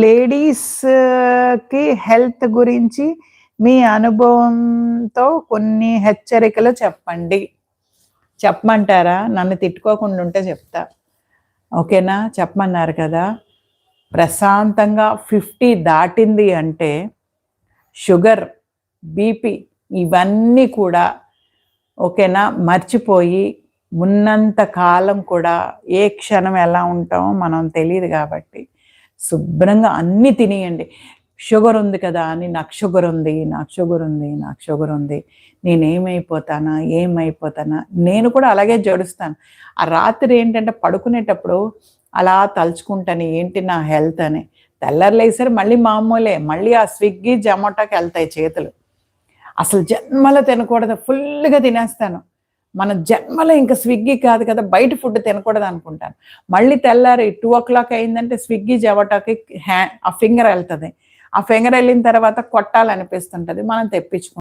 లేడీస్‌కి హెల్త్ గురించి మీ అనుభవంతో కొన్ని హెచ్చరికలు చెప్పండి. చెప్పమంటారా? నన్ను తిట్టుకోకుండా ఉంటే చెప్తా. ఓకేనా? చెప్పమన్నారు కదా! ప్రశాంతంగా 50 దాటింది అంటే షుగర్, బీపీ ఇవన్నీ కూడా ఓకేనా? మర్చిపోయి ఉన్నంత కాలం కూడా ఏ క్షణం ఎలా ఉంటామో మనం తెలీదు కాబట్టి శుభ్రంగా అన్నీ తినేయండి. షుగర్ ఉంది కదా అని నాకు షుగర్ ఉంది, నాకు షుగర్ ఉంది, నాకు షుగర్ ఉంది. నేనేమైపోతానా? ఏమైపోతానా? నేను కూడా అలాగే జడుస్తాను. ఆ రాత్రి ఏంటంటే పడుకునేటప్పుడు అలా తలుచుకుంటాను ఏంటి నా హెల్త్ అని. తెల్లారి లేసారు మళ్ళీ మామూలే. మళ్ళీ ఆ స్విగ్గీ, జొమాటోకెళ్తాయి చేతులు. అసలు జన్మలో తినకూడదు. ఫుల్‌గా తినేస్తాను. మన జన్మలో ఇంక స్విగ్గీ కాదు కదా! బయట ఫుడ్ తినకూడదు అనుకుంటాను. మళ్ళీ తెల్లారి 2:00 అయిందంటే స్విగ్గీ, జొమాటోకి ఆ ఫింగర్ ఎళ్తది. ఆ ఫింగర్ ఎళ్ళిన తర్వాత కొట్టాలనిపిస్తుంటది. మనం తెప్పించుకుంటాం.